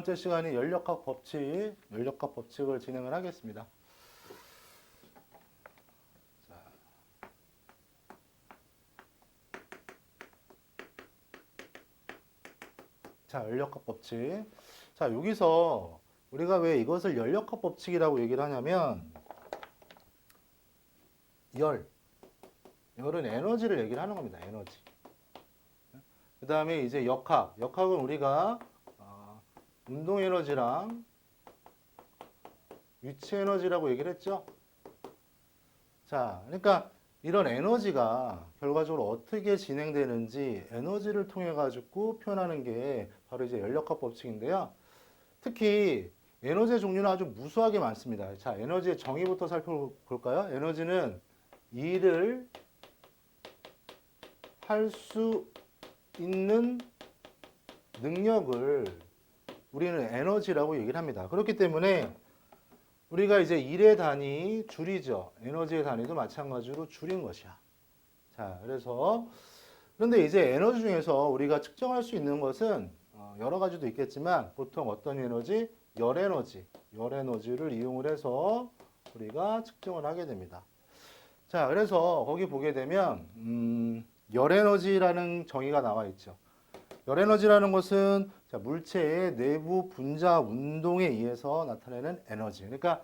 번째 시간이 연력학 법칙을 진행을 하겠습니다. 자, 연력학 법칙. 자, 여기서 우리가 왜 이것을 연력학 법칙이라고 얘기를 하냐면, 열은 에너지를 얘기를 하는 겁니다. 에너지. 그 다음에 이제 역학은 우리가 운동 에너지랑 위치 에너지라고 얘기를 했죠. 자, 그러니까 이런 에너지가 결과적으로 어떻게 진행되는지 에너지를 통해 가지고 표현하는 게 바로 이제 연력학 법칙인데요. 특히 에너지의 종류는 아주 무수하게 많습니다. 자, 에너지의 정의부터 살펴볼까요? 에너지는 일을 할 수 있는 능력을 우리는 에너지라고 얘기를 합니다. 그렇기 때문에 우리가 이제 일의 단위 줄이죠. 에너지의 단위도 마찬가지로 줄인 것이야. 자, 그런데 이제 에너지 중에서 우리가 측정할 수 있는 것은 여러 가지도 있겠지만 보통 어떤 에너지? 열에너지를 이용을 해서 우리가 측정을 하게 됩니다. 자, 그래서 거기 보게 되면 열에너지라는 정의가 나와 있죠. 열에너지라는 것은 물체의 내부 분자 운동에 의해서 나타내는 에너지. 그러니까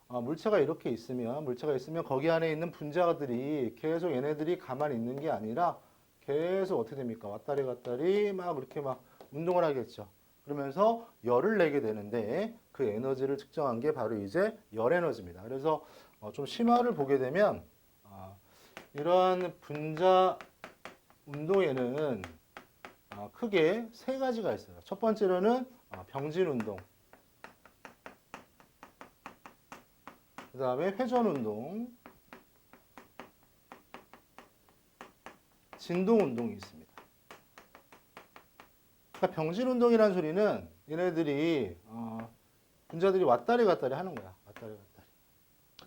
물체가 있으면 거기 안에 있는 분자들이 계속 얘네들이 가만히 있는 게 아니라 계속 어떻게 됩니까? 왔다리 갔다리 막 이렇게 막 운동을 하겠죠. 그러면서 열을 내게 되는데 그 에너지를 측정한 게 바로 이제 열에너지입니다. 그래서 좀 심화를 보게 되면 이러한 분자 운동에는 크게 세 가지가 있어요. 첫 번째로는 병진 운동, 그 다음에 회전 운동, 진동 운동이 있습니다. 그러니까 병진 운동이라는 소리는 얘네들이 분자들이 왔다리 갔다리 하는 거야. 왔다리 갔다리.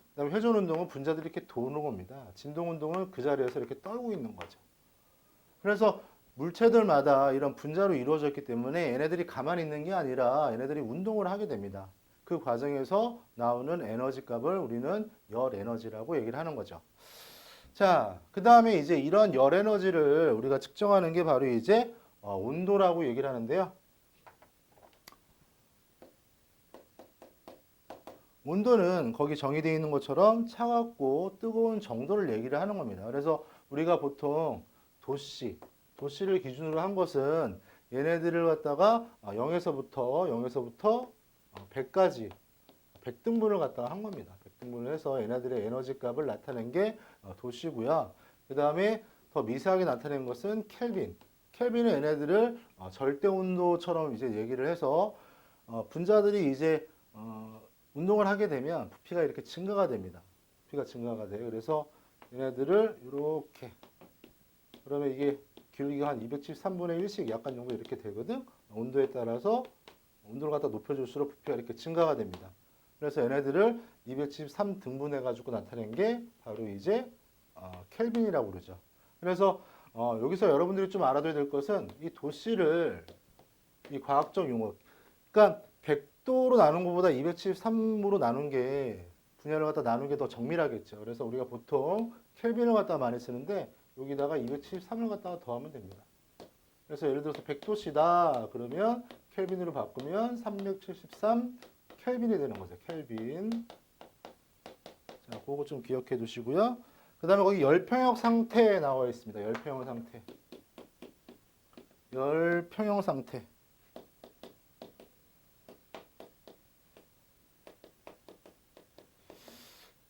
그다음에 회전 운동은 분자들이 이렇게 도는 겁니다. 진동 운동은 그 자리에서 이렇게 떨고 있는 거죠. 그래서 물체들마다 이런 분자로 이루어졌기 때문에 얘네들이 가만히 있는 게 아니라 얘네들이 운동을 하게 됩니다. 그 과정에서 나오는 에너지 값을 우리는 열 에너지라고 얘기를 하는 거죠. 자, 그 다음에 이제 이런 열 에너지를 우리가 측정하는 게 바로 이제 온도라고 얘기를 하는데요. 온도는 거기 정의되어 있는 것처럼 차갑고 뜨거운 정도를 얘기를 하는 겁니다. 그래서 우리가 보통 도씨를 기준으로 한 것은 얘네들을 갖다가 0에서부터 100까지 100등분을 갖다가 한 겁니다. 100등분을 해서 얘네들의 에너지 값을 나타낸 게 도씨고요. 그 다음에 더 미세하게 나타낸 것은 켈빈. 켈빈은 얘네들을 절대 온도처럼 이제 얘기를 해서 분자들이 이제 운동을 하게 되면 부피가 이렇게 증가가 됩니다. 부피가 증가가 돼요. 그래서 얘네들을 이렇게 그러면 이게 기울기가 한 273분의 1씩 약간 정도 이렇게 되거든. 온도에 따라서 온도를 갖다 높여줄수록 부피가 이렇게 증가가 됩니다. 그래서 얘네들을 273등분해 가지고 나타낸 게 바로 이제 켈빈이라고 그러죠. 그래서 여기서 여러분들이 좀 알아둬야 될 것은 이 도씨를 이 과학적 용어, 그러니까 100도로 나눈 것보다 273으로 나눈 게 분야를 갖다 나눈 게 더 정밀하겠죠. 그래서 우리가 보통 켈빈을 갖다 많이 쓰는데 여기다가 273을 갖다가 더하면 됩니다. 그래서 예를 들어서 100도씨다 그러면 켈빈으로 바꾸면 373 켈빈이 되는 거죠. 켈빈. 자, 그거 좀 기억해 두시고요. 그 다음에 거기 열평형 상태에 나와 있습니다. 열평형 상태. 열평형 상태.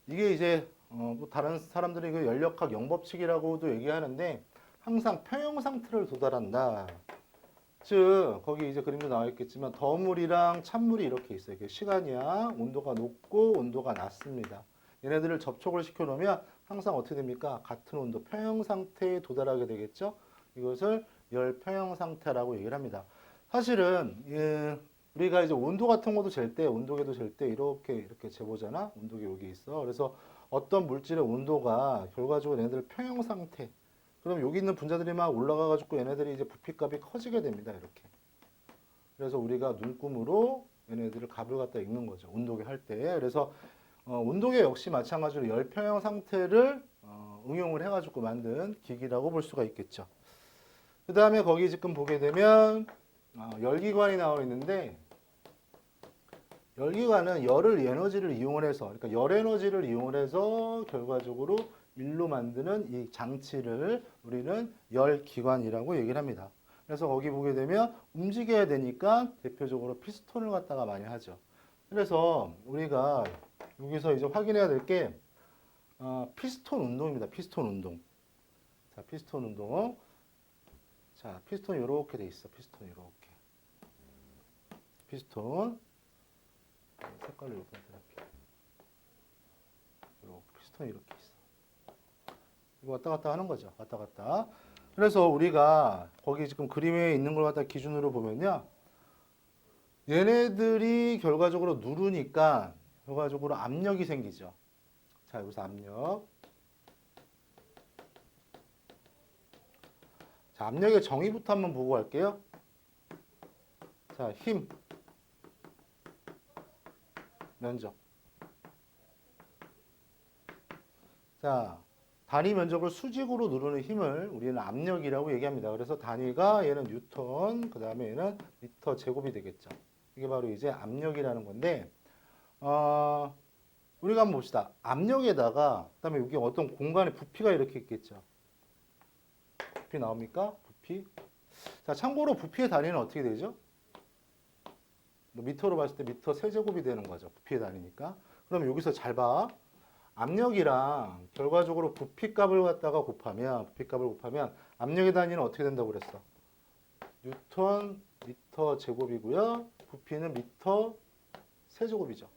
이게 이제 뭐 다른 사람들이 그 연력학 영법칙이라고도 얘기하는데 항상 평형 상태를 도달한다. 즉 거기 이제 그림도 나와 있겠지만 더물이랑 찬물이 이렇게 있어요. 이게 시간이야. 온도가 높고 온도가 낮습니다. 얘네들을 접촉을 시켜 놓으면 항상 어떻게 됩니까? 같은 온도 평형 상태에 도달하게 되겠죠. 이것을 열평형 상태라고 얘기를 합니다. 사실은 우리가 이제 온도 같은 것도 잴 때, 온도계도 잴 때 이렇게 재보잖아. 온도계 여기 있어. 그래서 어떤 물질의 온도가 결과적으로 얘네들 평형 상태. 그럼 여기 있는 분자들이 막 올라가가지고 얘네들이 이제 부피값이 커지게 됩니다. 이렇게. 그래서 우리가 눈금으로 얘네들을 값을 갖다 읽는 거죠. 온도계 할 때. 그래서 온도계 역시 마찬가지로 열평형 상태를 응용을 해가지고 만든 기기라고 볼 수가 있겠죠. 그 다음에 거기 지금 보게 되면 열기관이 나와 있는데 열기관은 열을 에너지를 이용을 해서 그러니까 열 에너지를 이용을 해서 결과적으로 일로 만드는 이 장치를 우리는 열기관이라고 얘기를 합니다. 그래서 거기 보게 되면 움직여야 되니까 대표적으로 피스톤을 갖다가 많이 하죠. 그래서 우리가 여기서 이제 확인해야 될 게 피스톤 운동입니다. 피스톤 운동. 자, 피스톤 운동. 자, 피스톤 이렇게 돼 있어. 피스톤 이렇게. 피스톤. 색깔을 이렇게 할게요. 이렇게 피스톤 이렇게 있어. 이거 왔다 갔다 하는 거죠. 왔다 갔다. 그래서 우리가 거기 지금 그림에 있는 걸 갖다 기준으로 보면요. 얘네들이 결과적으로 누르니까 결과적으로 압력이 생기죠. 자, 여기서 압력. 자, 압력의 정의부터 한번 보고 갈게요. 자, 힘. 면적. 자, 단위 면적을 수직으로 누르는 힘을 우리는 압력이라고 얘기합니다. 그래서 단위가 얘는 뉴턴, 그 다음에 얘는 미터 제곱이 되겠죠. 이게 바로 이제 압력이라는 건데, 우리가 한번 봅시다. 압력에다가, 그 다음에 여기 어떤 공간에 부피가 이렇게 있겠죠. 부피 나옵니까? 부피. 자, 참고로 부피의 단위는 어떻게 되죠? 뭐 미터로 봤을 때 미터 세제곱이 되는 거죠. 부피의 단위니까. 그럼 여기서 잘 봐. 압력이랑 결과적으로 부피값을 갖다가 곱하면 압력의 단위는 어떻게 된다고 그랬어? 뉴턴 미터 제곱이고요. 부피는 미터 세제곱이죠.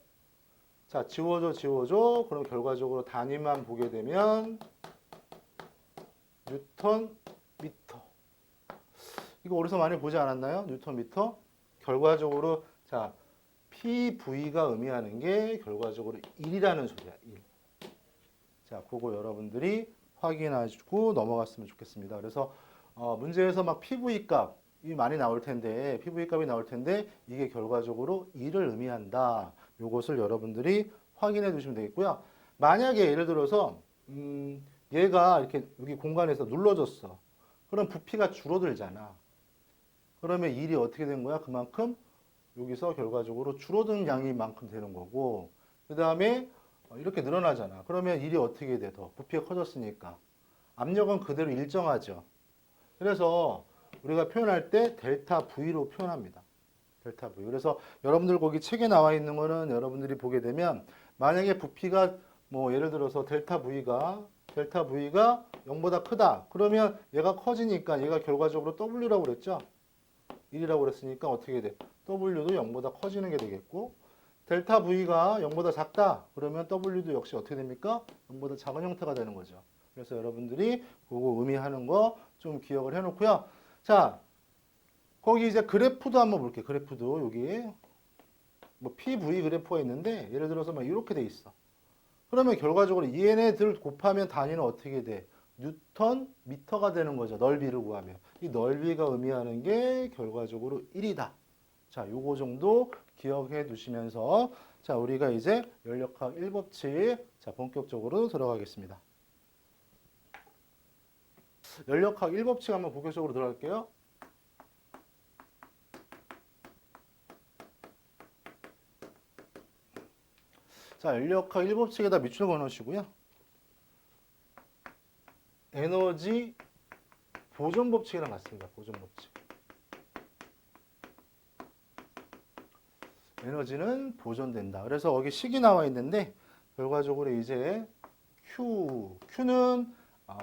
자, 지워줘. 그럼 결과적으로 단위만 보게 되면 뉴턴 미터. 이거 어디서 많이 보지 않았나요? 뉴턴 미터. 결과적으로 자, PV가 의미하는 게 결과적으로 1이라는 소리야. 1. 자, 그거 여러분들이 확인하시고 넘어갔으면 좋겠습니다. 그래서 문제에서 막 PV 값이 많이 나올 텐데, PV 값이 나올 텐데 이게 결과적으로 1을 의미한다. 요것을 여러분들이 확인해 두시면 되겠고요. 만약에 예를 들어서 얘가 이렇게 여기 공간에서 눌러졌어. 그럼 부피가 줄어들잖아. 그러면 1이 어떻게 된 거야? 그만큼 여기서 결과적으로 줄어든 양이 만큼 되는 거고, 그 다음에 이렇게 늘어나잖아. 그러면 1이 어떻게 돼? 더 부피가 커졌으니까 압력은 그대로 일정하죠. 그래서 우리가 표현할 때 델타 V로 표현합니다. 델타 V. 그래서 여러분들 거기 책에 나와 있는 거는 여러분들이 보게 되면 만약에 부피가 뭐 예를 들어서 델타 V가 0보다 크다. 그러면 얘가 커지니까 얘가 결과적으로 W라고 그랬죠. 1이라고 그랬으니까 어떻게 돼? W도 0보다 커지는 게 되겠고, 델타 V가 0보다 작다. 그러면 W도 역시 어떻게 됩니까? 0보다 작은 형태가 되는 거죠. 그래서 여러분들이 그거 의미하는 거 좀 기억을 해놓고요. 자, 거기 이제 그래프도 한번 볼게요. 그래프도 여기 뭐 PV 그래프가 있는데 예를 들어서 막 이렇게 돼 있어. 그러면 결과적으로 얘네들 곱하면 단위는 어떻게 돼? 뉴턴 미터가 되는 거죠. 넓이를 구하면. 이 넓이가 의미하는 게 결과적으로 1이다. 자, 요거 정도 기억해 두시면서 자, 우리가 이제 열역학 1법칙 자, 본격적으로 들어가겠습니다. 열역학 1법칙 한번 본격적으로 들어갈게요. 자, 열역학 1법칙에다 밑줄 그어 놓으시고요. 에너지 보존 법칙이랑 같습니다. 보존 법칙. 에너지는 보존된다. 그래서 여기 식이 나와 있는데 결과적으로 이제 Q는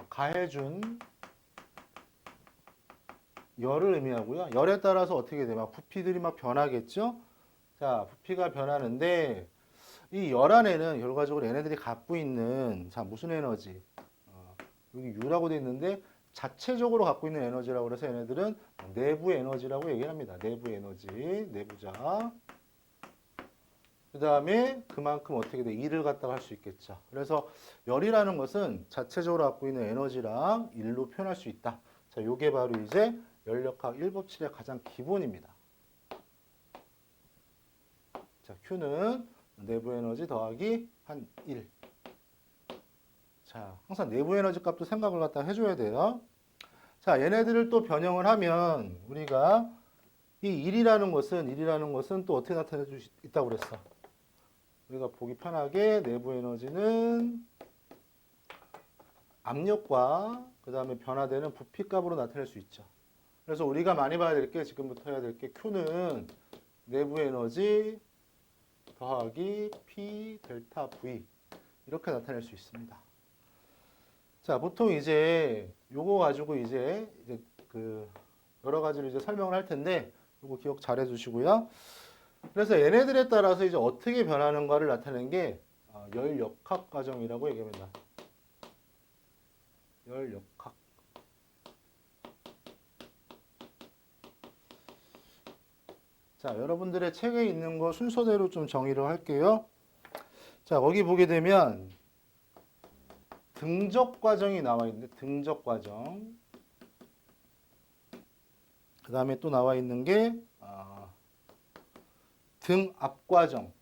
가해준 열을 의미하고요. 열에 따라서 어떻게 돼? 막 부피들이 막 변하겠죠? 자, 부피가 변하는데 이 열 안에는 결과적으로 얘네들이 갖고 있는 자, 무슨 에너지? 여기 U라고 돼 있는데 자체적으로 갖고 있는 에너지라고 그래서 얘네들은 내부 에너지라고 얘기합니다. 내부 에너지, 내부자. 그 다음에 그만큼 어떻게 돼? 일을 갖다가 할 수 있겠죠. 그래서 열이라는 것은 자체적으로 갖고 있는 에너지랑 일로 표현할 수 있다. 자, 요게 바로 이제 열역학 1법칙의 가장 기본입니다. 자, Q는 내부 에너지 더하기 한 1. 자, 항상 내부 에너지 값도 생각을 갖다 해줘야 돼요. 자, 얘네들을 또 변형을 하면 우리가 이 1이라는 것은 또 어떻게 나타낼 수 있다고 그랬어? 우리가 보기 편하게 내부 에너지는 압력과 그 다음에 변화되는 부피값으로 나타낼 수 있죠. 그래서 우리가 많이 봐야 될 게, 지금부터 해야 될 게 Q는 내부 에너지 더하기 P 델타 V 이렇게 나타낼 수 있습니다. 자, 보통 이제 요거 가지고 이제 그 여러 가지로 이제 설명을 할 텐데 요거 기억 잘 해주시고요. 그래서 얘네들에 따라서 이제 어떻게 변하는가를 나타내는 게 열역학 과정이라고 얘기합니다. 열역학. 자, 여러분들의 책에 있는 거 순서대로 좀 정의를 할게요. 자, 거기 보게 되면 등적 과정이 나와 있는데, 등적 과정. 그 다음에 또 나와 있는 게 등압 과정.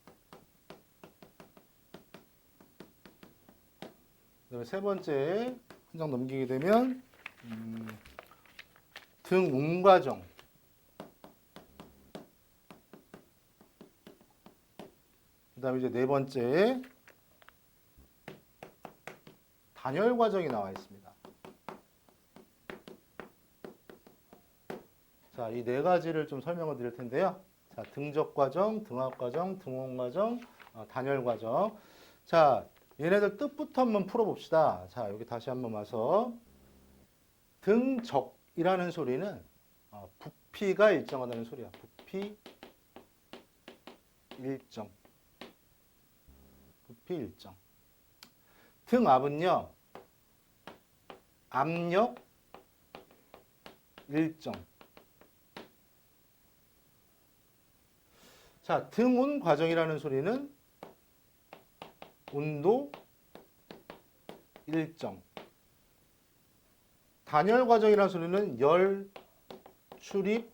그다음에 세 번째 한 장 넘기게 되면 등운 과정. 그 다음에 이제 네 번째 단열 과정이 나와 있습니다. 자, 이 네 가지를 좀 설명을 드릴 텐데요. 자, 등적 과정, 등압 과정, 등온 과정, 단열 과정. 자, 얘네들 뜻부터 한번 풀어봅시다. 자, 여기 다시 한번 와서 등적이라는 소리는 부피가 일정하다는 소리야. 부피 일정. 부피 일정. 등압은요, 압력 일정. 자, 등온 과정이라는 소리는 온도 일정. 단열 과정이라는 소리는 열 출입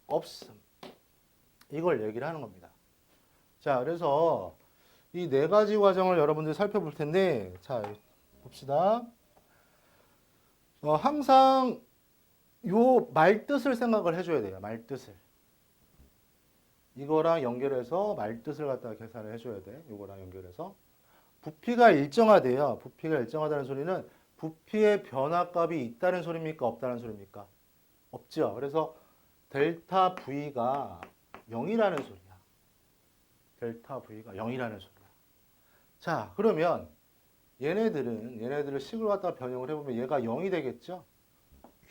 없음. 이걸 얘기를 하는 겁니다. 자, 그래서 이 네 가지 과정을 여러분들이 살펴볼 텐데, 자, 봅시다. 항상 요 말뜻을 생각을 해줘야 돼요. 말뜻을. 이거랑 연결해서 말뜻을 갖다가 계산을 해줘야 돼. 이거랑 연결해서. 부피가 일정하대요. 부피가 일정하다는 소리는 부피의 변화값이 있다는 소리입니까? 없다는 소리입니까? 없죠. 그래서 델타 V가 0이라는 소리야. 델타 V가 0이라는 소리야. 자, 그러면 얘네들을 식을 갖다가 변형을 해보면 얘가 0이 되겠죠?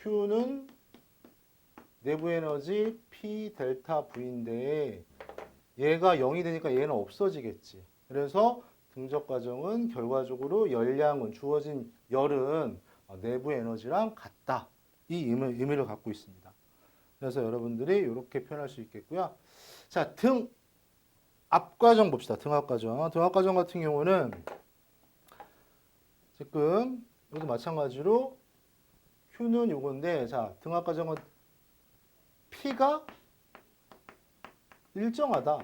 Q는 내부 에너지 P 델타 V인데 얘가 0이 되니까 얘는 없어지겠지. 그래서 등적 과정은 결과적으로 열량은, 주어진 열은 내부 에너지랑 같다. 이 의미를 갖고 있습니다. 그래서 여러분들이 이렇게 표현할 수 있겠고요. 자, 등압 과정 봅시다. 등압 과정. 등압 과정 같은 경우는 지금 여기도 마찬가지로 Q는 요건데, 자, 등압 과정은 P가 일정하다.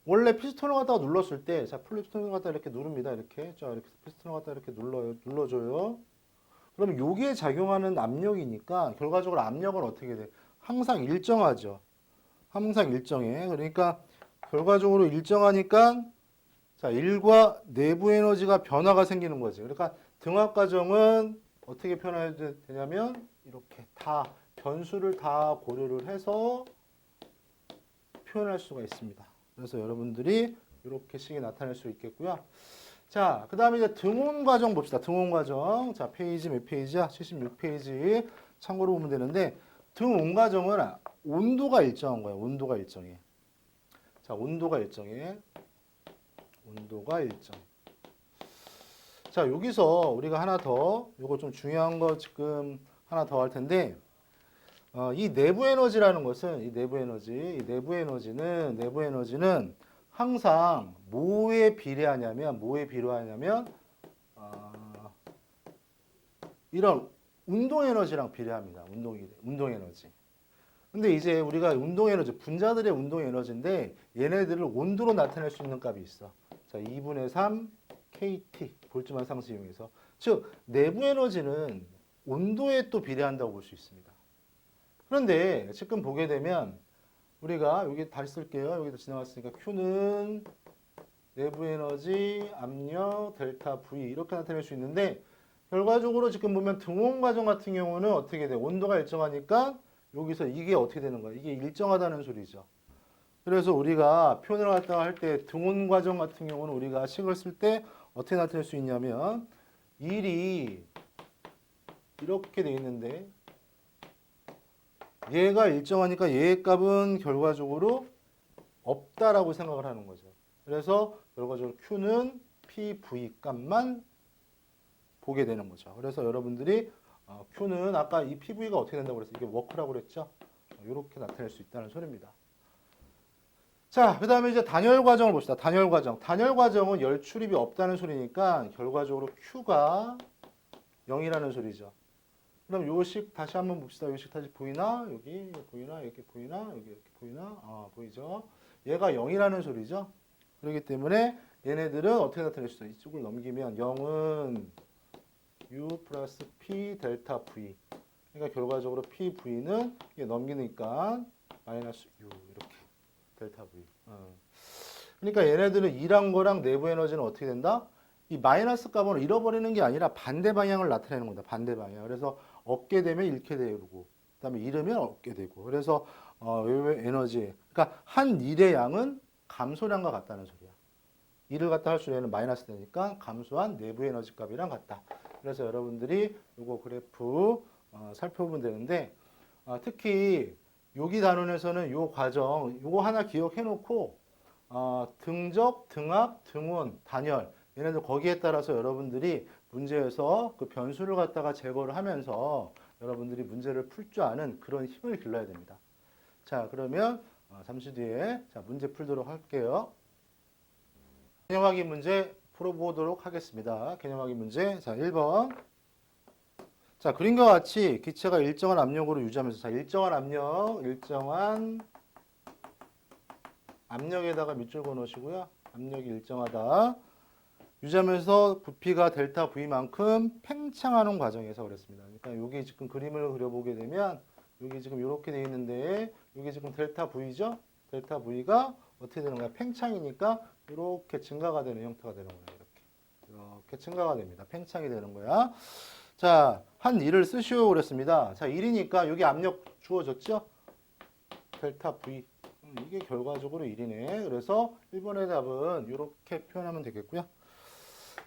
원래 피스톤을 갖다가 눌렀을 때, 자, 피스톤을 갖다가 이렇게 누릅니다. 이렇게. 자, 이렇게 피스톤을 갖다가 이렇게 눌러줘요. 그러면 여기에 작용하는 압력이니까 결과적으로 압력은 어떻게 돼? 항상 일정하죠. 항상 일정해. 그러니까 결과적으로 일정하니까 자, 1과 내부 에너지가 변화가 생기는 거지. 그러니까 등압 과정은 어떻게 표현해야 되냐면 이렇게 다 변수를 다 고려를 해서 표현할 수가 있습니다. 그래서 여러분들이 이렇게 식이 나타낼 수 있겠고요. 자, 그 다음에 이제 등온 과정 봅시다. 등온 과정. 자, 페이지 몇 페이지야? 76페이지. 참고로 보면 되는데, 등온 과정은 온도가 일정한 거야. 온도가 일정해. 자, 온도가 일정해. 온도가 일정. 자, 여기서 우리가 하나 더, 요거 좀 중요한 거 지금 하나 더 할 텐데, 이 내부 에너지라는 것은, 이 내부 에너지는 항상 뭐에 비례하냐면, 이런 운동 에너지랑 비례합니다. 운동 에너지. 근데 이제 우리가 운동 에너지, 분자들의 운동 에너지인데 얘네들을 온도로 나타낼 수 있는 값이 있어. 자, 2분의 3 kT 볼트만 상수 이용해서. 즉 내부 에너지는 온도에 또 비례한다고 볼 수 있습니다. 그런데 지금 보게 되면 우리가 여기 다시 쓸게요. 여기도 지나갔으니까 Q는 내부 에너지, 압력, 델타 V 이렇게 나타낼 수 있는데 결과적으로 지금 보면 등온 과정 같은 경우는 어떻게 돼? 온도가 일정하니까 여기서 이게 어떻게 되는 거야? 이게 일정하다는 소리죠. 그래서 우리가 표현을 갖다가 할 때 등온 과정 같은 경우는 우리가 식을 쓸 때 어떻게 나타낼 수 있냐면 1이 이렇게 돼 있는데 얘가 일정하니까 얘의 값은 결과적으로 없다라고 생각을 하는 거죠. 그래서 결과적으로 Q는 PV 값만 보게 되는 거죠. 그래서 여러분들이 Q는 아까 이 PV가 어떻게 된다고 그랬어요? 이게 워크라고 그랬죠? 이렇게 나타낼 수 있다는 소리입니다. 자, 그 다음에 이제 단열 과정을 봅시다. 단열 과정. 단열 과정은 열 출입이 없다는 소리니까 결과적으로 Q가 0이라는 소리죠. 그럼 요식 다시 한번 봅시다. 요식 다시 보이나? 여기 보이나? 이렇게 보이나? 여기 이렇게 보이나? 보이죠? 얘가 0이라는 소리죠. 그렇기 때문에 얘네들은 어떻게 나타낼 수 있어요? 이쪽을 넘기면 0은 U 플러스 P 델타 V. 그러니까 결과적으로 PV는 이게 넘기니까 마이너스 U 이렇게 델타 V. 그러니까 얘네들은 일한 거랑 내부 에너지는 어떻게 된다? 이 마이너스 값을 잃어버리는 게 아니라 반대 방향을 나타내는 겁니다. 반대 방향. 그래서 얻게 되면 잃게 되고, 그다음에 잃으면 얻게 되고. 그래서 에너지. 그러니까 한 일의 양은 감소량과 같다는 소리야. 일을 갖다 할수록 얘는 마이너스 되니까 감소한 내부 에너지 값이랑 같다. 그래서 여러분들이 이거 그래프 살펴보면 되는데 특히 여기 단원에서는 이 과정 이거 하나 기억해 놓고 등적, 등압, 등온, 단열 얘네들 거기에 따라서 여러분들이 문제에서 그 변수를 갖다가 제거를 하면서 여러분들이 문제를 풀 줄 아는 그런 힘을 길러야 됩니다. 자, 그러면 잠시 뒤에 문제 풀도록 할게요. 개념 확인 문제 풀어보도록 하겠습니다. 개념 확인 문제. 자, 1번. 자, 그림과 같이 기체가 일정한 압력으로 유지하면서 자, 일정한 압력에다가 밑줄 그어 놓으시고요. 압력이 일정하다. 유지하면서 부피가 델타 V만큼 팽창하는 과정에서 그랬습니다. 그러니까 여기 지금 그림을 그려보게 되면 여기 지금 이렇게 되어 있는데 여기 지금 델타 V죠? 델타 V가 어떻게 되는 거야? 팽창이니까 이렇게 증가가 되는 형태가 되는 거야. 이렇게 증가가 됩니다. 팽창이 되는 거야. 자, 한 일을 쓰시오 그랬습니다. 자, 1이니까 여기 압력 주어졌죠? 델타 V. 이게 결과적으로 1이네. 그래서 1번의 답은 이렇게 표현하면 되겠고요.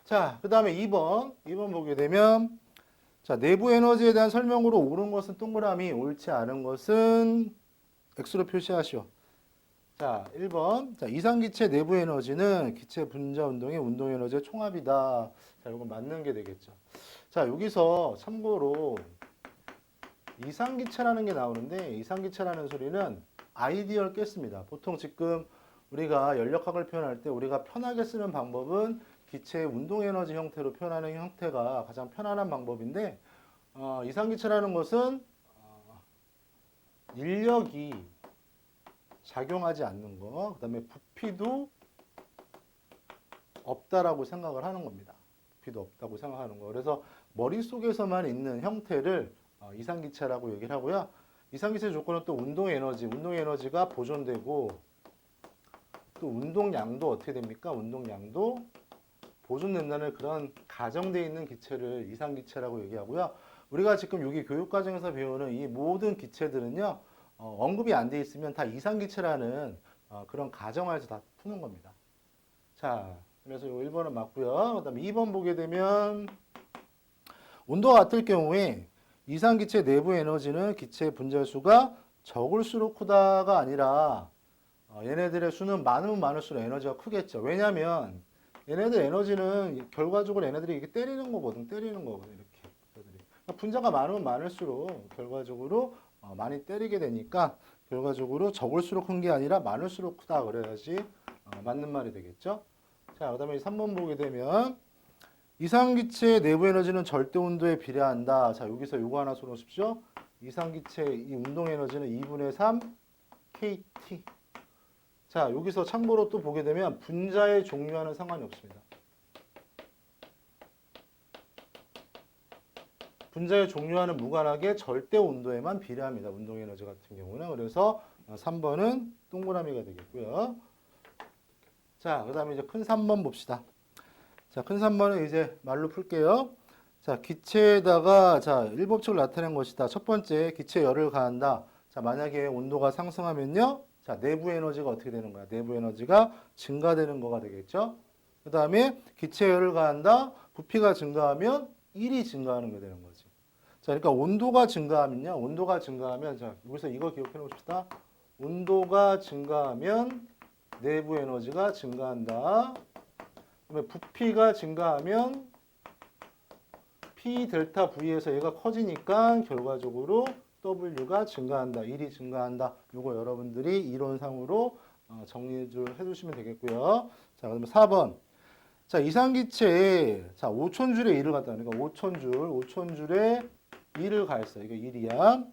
자, 그 다음에 2번 보게 되면 자, 내부 에너지에 대한 설명으로 옳은 것은 동그라미, 옳지 않은 것은 X로 표시하시오. 자, 1번. 자, 이상기체 내부 에너지는 기체 분자 운동의 운동 에너지의 총합이다. 자, 이건 맞는 게 되겠죠. 자, 여기서 참고로 이상기체라는 게 나오는데 이상기체라는 소리는 아이디어를 깼습니다. 보통 지금 우리가 연력학을 표현할 때 우리가 편하게 쓰는 방법은 기체의 운동 에너지 형태로 표현하는 형태가 가장 편안한 방법인데 이상기체라는 것은 인력이 작용하지 않는 거, 그 다음에 부피도 없다라고 생각을 하는 겁니다. 부피도 없다고 생각하는 거. 그래서 머릿속에서만 있는 형태를 이상기체라고 얘기를 하고요. 이상기체 조건은 또 운동 에너지가 보존되고 또 운동량도 어떻게 됩니까? 운동량도 보존된다는 그런 가정되어 있는 기체를 이상기체라고 얘기하고요. 우리가 지금 여기 교육과정에서 배우는 이 모든 기체들은요. 언급이 안 돼 있으면 다 이상기체라는 그런 가정하에서 다 푸는 겁니다. 자, 그래서 요 1번은 맞고요. 그 다음에 2번 보게 되면 온도가 같을 경우에 이상기체 내부 에너지는 기체 분자수가 적을수록 크다가 아니라 얘네들의 수는 많으면 많을수록 에너지가 크겠죠. 왜냐하면 얘네들 에너지는 결과적으로 얘네들이 이렇게 때리는 거거든. 이렇게. 그러니까 분자가 많으면 많을수록 결과적으로 많이 때리게 되니까 결과적으로 적을수록 큰 게 아니라 많을수록 크다 그래야지 맞는 말이 되겠죠. 자, 그 다음에 3번 보게 되면 이상기체의 내부 에너지는 절대 온도에 비례한다. 자, 여기서 요거 하나 써놓으십시오. 이상기체의 이 운동 에너지는 2분의 3 kT. 자, 여기서 참고로 또 보게 되면 분자의 종류와는 상관이 없습니다. 분자의 종류와는 무관하게 절대 온도에만 비례합니다. 운동 에너지 같은 경우는. 그래서 3번은 동그라미가 되겠고요. 자, 그 다음에 이제 큰 3번 봅시다. 자, 큰 3번은 이제 말로 풀게요. 자, 기체에다가 자, 일법칙을 나타낸 것이다. 첫 번째, 기체에 열을 가한다. 자, 만약에 온도가 상승하면요. 자, 내부 에너지가 어떻게 되는 거야? 내부 에너지가 증가되는 거가 되겠죠. 그 다음에 기체에 열을 가한다. 부피가 증가하면 1이 증가하는 게 되는 거지. 자, 그러니까 온도가 증가하면요. 온도가 증가하면 자, 여기서 이거 기억해 놓읍시다. 온도가 증가하면 내부 에너지가 증가한다. 그다음에 부피가 증가하면 P 델타 V에서 얘가 커지니까 결과적으로 W가 증가한다. 1이 증가한다. 요거 여러분들이 이론상으로 정리 좀 해주시면 되겠고요. 자, 그다음에 4번. 자, 이상기체에 자 5,000줄의 1을 갖다 그러니까 5,000줄에 1을 가했어. 이거 1이야.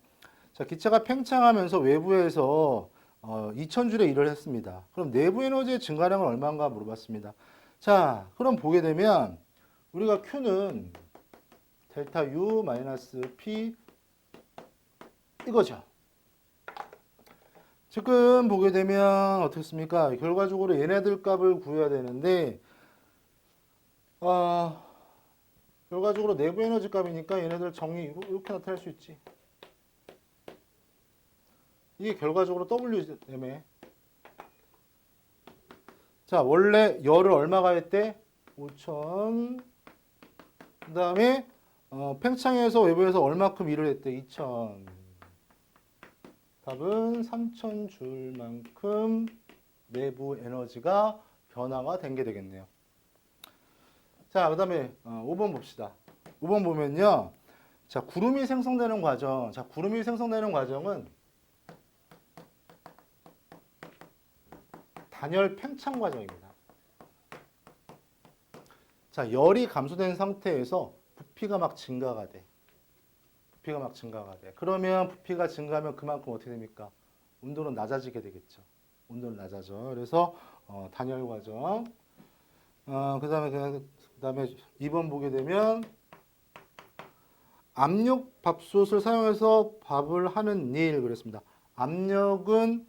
자, 기체가 팽창하면서 외부에서 2,000줄의 1을 했습니다. 그럼 내부 에너지의 증가량은 얼마인가 물어봤습니다. 자, 그럼 보게 되면 우리가 Q는 델타 U 마이너스 P 이거죠. 지금 보게 되면 어떻습니까? 결과적으로 얘네들 값을 구해야 되는데 결과적으로 내부 에너지 값이니까 얘네들 정리 이렇게 나타낼 수 있지. 이게 결과적으로 Wm. 자, 원래 열을 얼마 가했대? 5,000. 그 다음에 팽창해서 외부에서 얼마큼 일을 했대? 2,000. 답은 3,000줄만큼 내부 에너지가 변화가 된 게 되겠네요. 자, 그 다음에 5번 봅시다. 5번 보면요. 자, 구름이 생성되는 과정. 자, 구름이 생성되는 과정은 단열 팽창 과정입니다. 자, 열이 감소된 상태에서 부피가 막 증가가 돼. 부피가 막 증가가 돼. 그러면 부피가 증가하면 그만큼 어떻게 됩니까? 온도는 낮아지게 되겠죠. 온도는 낮아져. 그래서 단열 과정. 그다음에 2번 보게 되면 압력 밥솥을 사용해서 밥을 하는 일 그랬습니다. 압력은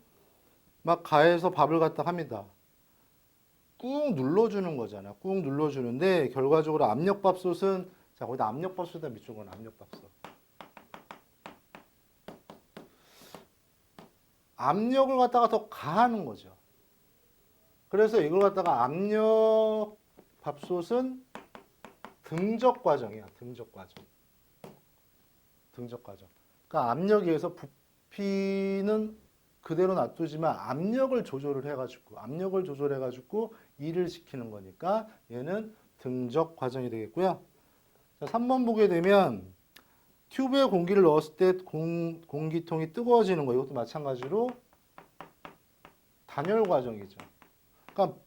막 가해서 밥을 갖다 합니다. 꾹 눌러주는 거잖아. 꾹 눌러주는데 결과적으로 압력밥솥은 자 거기다 압력밥솥에다 밑줄 건 압력밥솥. 압력을 갖다가 더 가하는 거죠. 그래서 이걸 갖다가 압력밥솥은 등적 과정이야. 등적 과정. 등적 과정. 그러니까 압력에 의해서 부피는 그대로 놔두지만 압력을 조절해가지고 일을 시키는 거니까 얘는 등적 과정이 되겠고요. 자, 3번 보게 되면 튜브에 공기를 넣었을 때 공기통이 뜨거워지는 거 이것도 마찬가지로 단열 과정이죠. 그러니까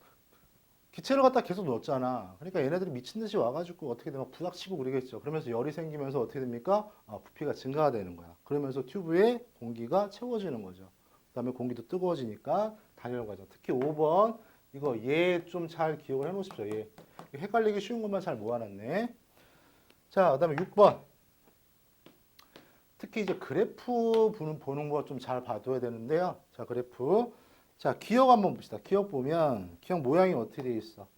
기체를 갖다 계속 넣었잖아. 그러니까 얘네들이 미친 듯이 와가지고 어떻게 되면 부닥치고 그러겠죠. 그러면서 열이 생기면서 어떻게 됩니까? 부피가 증가가 되는 거야. 그러면서 튜브에 공기가 채워지는 거죠. 그다음에 공기도 뜨거워지니까 단열 과정. 특히 5번 이거 얘 좀 잘 기억을 해놓으십시오. 얘 헷갈리기 쉬운 것만 잘 모아놨네. 자, 그다음에 6번. 특히 이제 그래프 보는 거 좀 잘 봐둬야 되는데요. 자, 그래프. 자, 기억 한번 봅시다. 기억 보면 기억 모양이 어떻게 되어 있어?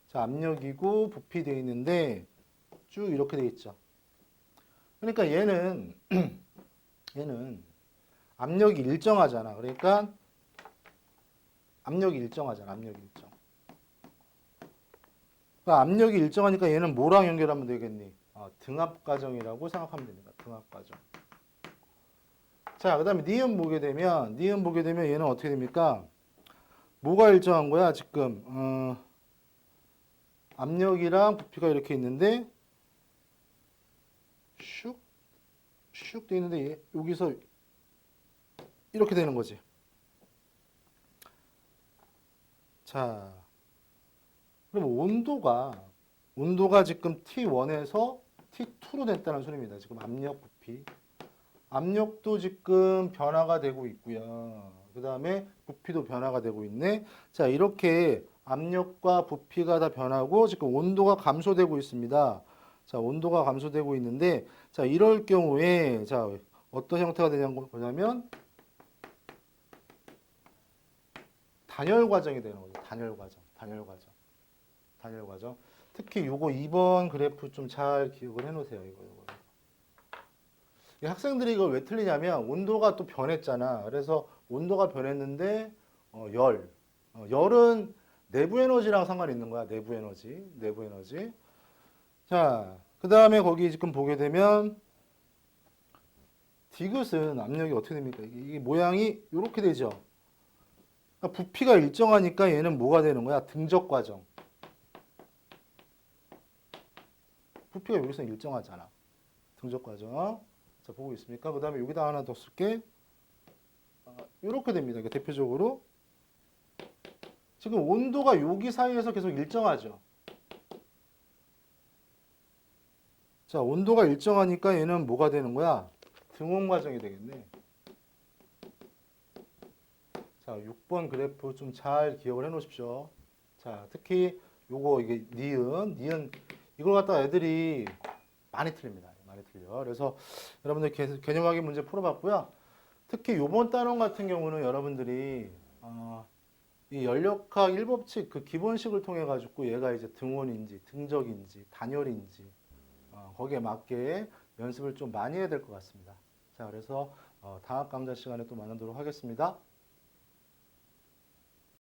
자, 압력이고 부피 되어 있는데 쭉 이렇게 되어 있죠. 그러니까 얘는 압력이 일정하잖아. 그러니까 압력이 일정하잖아. 압력이 일정. 그러니까 압력이 일정하니까 얘는 뭐랑 연결하면 되겠니? 등압 과정이라고 생각하면 됩니다. 등압 과정. 자, 그 다음에 니은 보게 되면 얘는 어떻게 됩니까? 뭐가 일정한 거야, 지금? 압력이랑 부피가 이렇게 있는데, 슉 돼 있는데, 여기서 이렇게 되는 거지. 자, 그럼 온도가 지금 T1에서 T2로 됐다는 소리입니다. 지금 압력, 부피. 압력도 지금 변화가 되고 있고요. 그 다음에 부피도 변화가 되고 있네. 자, 이렇게 압력과 부피가 다 변하고 지금 온도가 감소되고 있습니다. 자, 온도가 감소되고 있는데, 자, 이럴 경우에, 자, 어떤 형태가 되냐면, 단열 과정이 되는 거죠. 단열 과정, 단열 과정, 단열 과정. 특히 요거 2번 그래프 좀 잘 기억을 해 놓으세요. 이거. 이 학생들이 이걸 왜 틀리냐면 온도가 또 변했잖아. 그래서 온도가 변했는데 열은 내부 에너지랑 상관이 있는 거야. 내부 에너지, 내부 에너지. 자, 그 다음에 거기 지금 보게 되면 디귿은 압력이 어떻게 됩니까? 이게 모양이 이렇게 되죠. 그러니까 부피가 일정하니까 얘는 뭐가 되는 거야? 등적 과정. 부피가 여기서 일정하잖아. 등적 과정. 자, 보고 있습니까? 그 다음에 여기다 하나 더 쓸게. 이렇게 됩니다. 그러니까 대표적으로 지금 온도가 여기 사이에서 계속 일정하죠. 자, 온도가 일정하니까 얘는 뭐가 되는 거야? 등온 과정이 되겠네. 자, 6번 그래프 좀 잘 기억을 해 놓으십시오. 자, 특히 요거 이게 니은 이걸 갖다가 애들이 많이 틀립니다. 많이 틀려. 그래서 여러분들 개념하기 문제 풀어봤고요. 특히 요번 단원 같은 경우는 여러분들이 이 연력학 1법칙 그 기본식을 통해 가지고 얘가 이제 등온인지 등적인지 단열인지 거기에 맞게 연습을 좀 많이 해야 될 것 같습니다. 자, 그래서 다음 강좌 시간에 또 만나도록 하겠습니다.